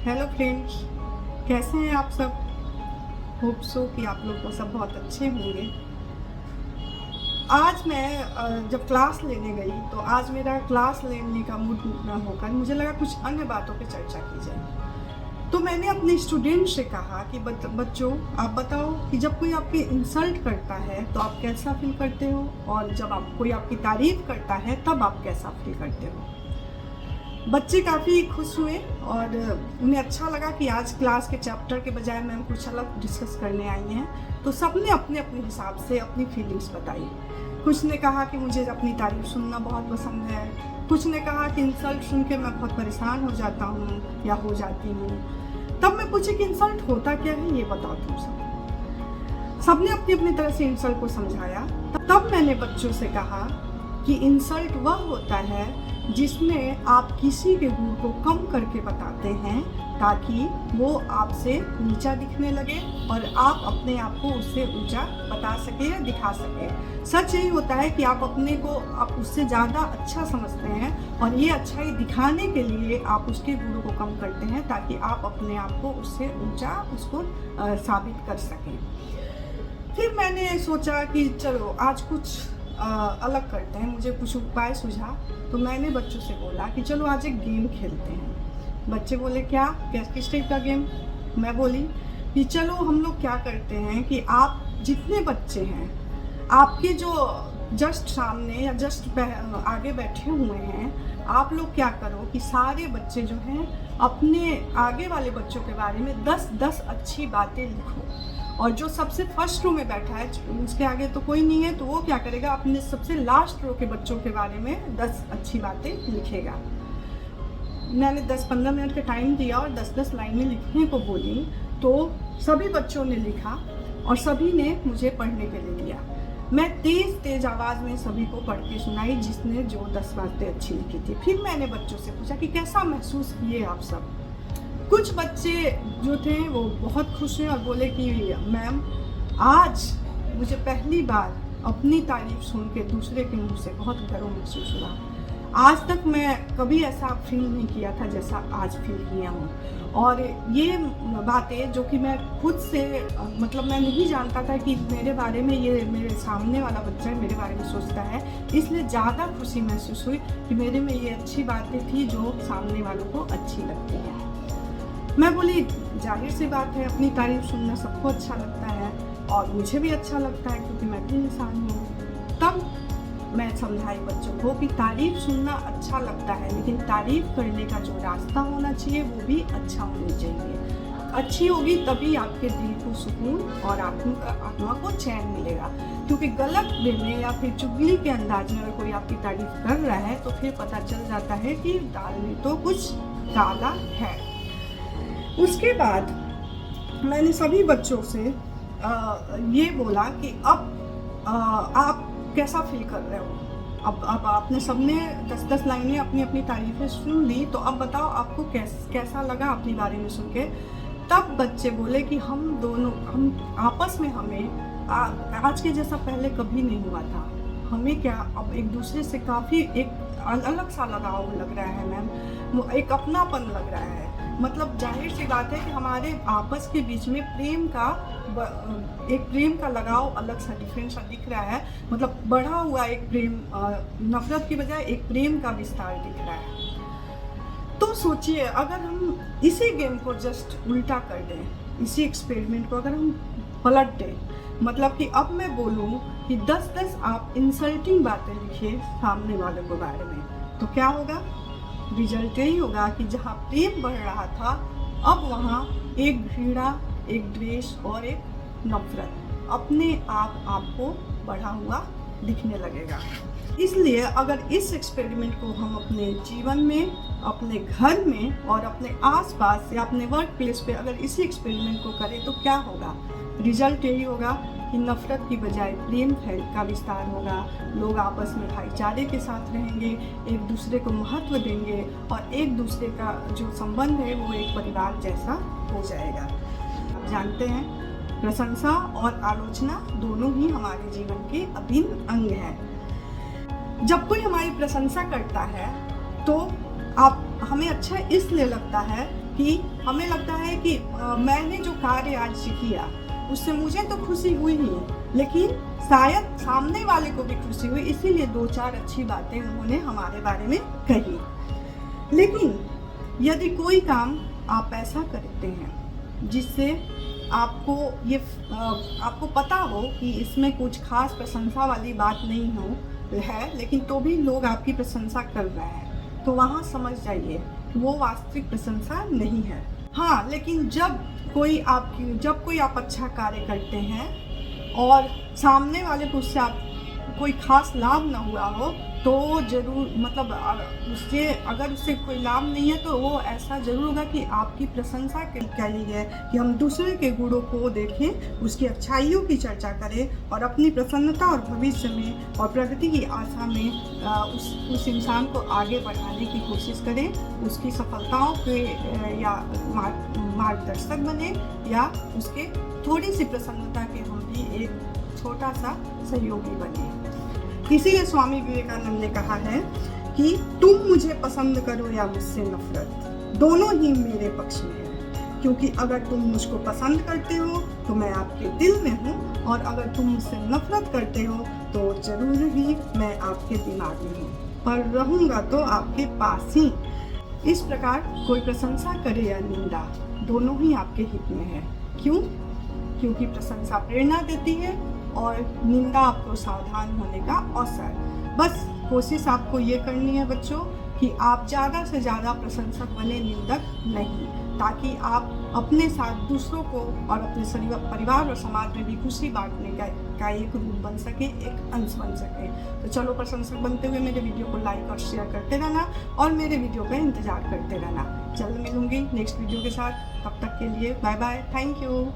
Hello friends, कैसे हैं आप सब। होप सो कि आप लोग को सब बहुत अच्छे होंगे। आज मैं जब क्लास लेने गई तो आज मेरा क्लास लेने का मूड न होकर मुझे लगा कुछ अन्य बातों पे चर्चा की जाए। तो मैंने अपने स्टूडेंट से कहा कि बच्चों, आप बताओ कि जब कोई आपकी इंसल्ट करता है तो आप कैसा फील करते हो, और जब कोई आपकी तारीफ करता है तब आप कैसा फील करते हो। बच्चे काफ़ी खुश हुए और उन्हें अच्छा लगा कि आज क्लास के चैप्टर के बजाय मैम कुछ अलग डिस्कस करने आई हैं। तो सबने अपने अपने हिसाब से अपनी फीलिंग्स बताई। कुछ ने कहा कि मुझे अपनी तारीफ सुनना बहुत पसंद है, कुछ ने कहा कि इंसल्ट सुन के मैं बहुत परेशान हो जाता हूँ या हो जाती हूँ। तब मैं पूछी कि इंसल्ट होता क्या है, ये बताओ तुम सब। सबने अपनी अपनी तरह से इंसल्ट को समझाया। तब मैंने बच्चों से कहा कि इंसल्ट वह होता है जिसमें आप किसी के गुण को कम करके बताते हैं ताकि वो आपसे नीचा दिखने लगे और आप अपने आप को उससे ऊंचा बता सके या दिखा सके। सच यही होता है कि आप अपने को आप उससे ज़्यादा अच्छा समझते हैं और ये अच्छाई दिखाने के लिए आप उसके गुणों को कम करते हैं ताकि आप अपने आप को उससे ऊंचा उसको साबित कर सकें। फिर मैंने सोचा कि चलो आज कुछ अलग करते हैं। मुझे कुछ उपाय सूझा तो मैंने बच्चों से बोला कि चलो आज एक गेम खेलते हैं। बच्चे बोले क्या किस टाइप का गेम। मैं बोली कि चलो हम लोग क्या करते हैं कि आप जितने बच्चे हैं आपके जो जस्ट सामने या जस्ट आगे बैठे हुए हैं, आप लोग क्या करो कि सारे बच्चे जो हैं अपने आगे वाले बच्चों के बारे में 10-10 अच्छी बातें लिखो। और जो सबसे फर्स्ट रो में बैठा है, उसके आगे तो कोई नहीं है, तो वो क्या करेगा अपने सबसे लास्ट रो के बच्चों के बारे में 10 अच्छी बातें लिखेगा। मैंने 10-15 मिनट का टाइम दिया और 10-10 लाइनें लिखने को बोली। तो सभी बच्चों ने लिखा और सभी ने मुझे पढ़ने के लिए दिया। मैं तेज आवाज़ में सभी को पढ़ के सुनाई जिसने जो 10 बातें अच्छी लिखी थी। फिर मैंने बच्चों से पूछा कि कैसा महसूस किए आप सब। कुछ बच्चे जो थे वो बहुत खुश हैं और बोले कि मैम आज मुझे पहली बार अपनी तारीफ सुन के दूसरे के मुंह से बहुत गर्व महसूस हुआ। आज तक मैं कभी ऐसा फील नहीं किया था जैसा आज फील किया हूँ। और ये बातें जो कि मैं खुद से मतलब मैं नहीं जानता था कि मेरे बारे में ये मेरे सामने वाला बच्चा मेरे बारे में सोचता है, इसलिए ज़्यादा खुशी महसूस हुई कि मेरे में ये अच्छी बातें थी जो सामने वालों को अच्छी लगती हैं। मैं बोली जाहिर सी बात है, अपनी तारीफ सुनना सबको अच्छा लगता है और मुझे भी अच्छा लगता है क्योंकि मैं भी इंसान हूँ। तब मैं समझाई बच्चों को कि तारीफ सुनना अच्छा लगता है, लेकिन तारीफ करने का जो रास्ता होना चाहिए वो भी अच्छा होना चाहिए। अच्छी होगी तभी आपके दिल को सुकून और आत्मा को चैन मिलेगा। क्योंकि गलत वे में या फिर चुगली के अंदाज में अगर कोई आपकी तारीफ कर रहा है तो फिर पता चल जाता है कि दाल में तो कुछ काला है। उसके बाद मैंने सभी बच्चों से ये बोला कि अब आप कैसा फील कर रहे हो। अब आपने सबने 10-10 लाइनें अपनी अपनी तारीफें सुन ली, तो अब बताओ आपको कैसा लगा अपने बारे में सुन के। तब बच्चे बोले कि हम आपस में हमें आज के जैसा पहले कभी नहीं हुआ था। हमें क्या अब एक दूसरे से काफ़ी एक अलग सा लगाव लग रहा है मैम, एक अपनापन लग रहा है। मतलब जाहिर सी बात है कि हमारे आपस के बीच में प्रेम का लगाव अलग सा डिफरेंट सा दिख रहा है। मतलब बढ़ा हुआ एक प्रेम, नफरत की बजाय एक प्रेम का विस्तार दिख रहा है। तो सोचिए अगर हम इसी गेम को जस्ट उल्टा कर दें, इसी एक्सपेरिमेंट को अगर हम पलट दें, मतलब कि अब मैं बोलूँ कि 10-10 आप इंसल्टिंग बातें लिखिए सामने वाले के बारे में, तो क्या होगा। रिजल्ट यही होगा कि जहाँ प्रेम बढ़ रहा था अब वहाँ एक घृणा, एक द्वेष और एक नफरत अपने आप आपको बढ़ा हुआ दिखने लगेगा। इसलिए अगर इस एक्सपेरिमेंट को हम अपने जीवन में, अपने घर में और अपने आसपास या अपने वर्क प्लेस पे अगर इसी एक्सपेरिमेंट को करें तो क्या होगा। रिजल्ट यही होगा कि नफरत की बजाय प्रेम का विस्तार होगा। लोग आपस में भाईचारे के साथ रहेंगे, एक दूसरे को महत्व देंगे और एक दूसरे का जो संबंध है वो एक परिवार जैसा हो जाएगा। आप जानते हैं प्रशंसा और आलोचना दोनों ही हमारे जीवन के अभिन्न अंग हैं। जब कोई हमारी प्रशंसा करता है तो आप हमें अच्छा इसलिए लगता है कि हमें लगता है कि मैंने जो कार्य आज किया उससे मुझे तो खुशी हुई ही, लेकिन शायद सामने वाले को भी खुशी हुई, इसीलिए 2-4 अच्छी बातें उन्होंने हमारे बारे में कही। लेकिन यदि कोई काम आप ऐसा करते हैं जिससे आपको पता हो कि इसमें कुछ खास प्रशंसा वाली बात नहीं है, लेकिन तो भी लोग आपकी प्रशंसा कर रहे हैं, तो वहाँ समझ जाइए वो वास्तविक प्रशंसा नहीं है। हाँ, लेकिन जब कोई आप अच्छा कार्य करते हैं और सामने वाले को उससे कोई खास लाभ ना हुआ हो, तो जरूर मतलब अगर उससे कोई लाभ नहीं है तो वो ऐसा जरूर होगा कि आपकी प्रशंसा करी है, कि हम दूसरे के गुणों को देखें, उसकी अच्छाइयों की चर्चा करें और अपनी प्रसन्नता और भविष्य में और प्रगति की आशा में उस इंसान को आगे बढ़ाने की कोशिश करें, उसकी सफलताओं के या मार्गदर्शक बने, या उसके थोड़ी सी प्रसन्नता के हम भी एक छोटा सा सहयोगी बने। इसीलिए स्वामी विवेकानंद ने कहा है कि तुम मुझे पसंद करो या मुझसे नफरत, दोनों ही मेरे पक्ष में है, क्योंकि अगर तुम मुझको पसंद करते हो तो मैं आपके दिल में हूँ, और अगर तुम मुझसे नफरत करते हो तो जरूर ही मैं आपके दिमाग में हूँ, पर रहूँगा तो आपके पास ही। इस प्रकार कोई प्रशंसा करे या निंदा, दोनों ही आपके हित में है। क्यों? क्योंकि प्रशंसा प्रेरणा देती है और निंदा आपको सावधान होने का अवसर। बस कोशिश आपको ये करनी है बच्चों कि आप ज़्यादा से ज़्यादा प्रशंसक बने, निंदक नहीं, ताकि आप अपने साथ दूसरों को और अपने परिवार और समाज में भी खुशी बांटने का एक रूप बन सके, एक अंश बन सके। तो चलो, प्रशंसक बनते हुए मेरे वीडियो को लाइक और शेयर करते रहना और मेरे वीडियो का इंतज़ार करते रहना। जल्द मिलूंगी नेक्स्ट वीडियो के साथ, तब तक के लिए बाय बाय, थैंक यू।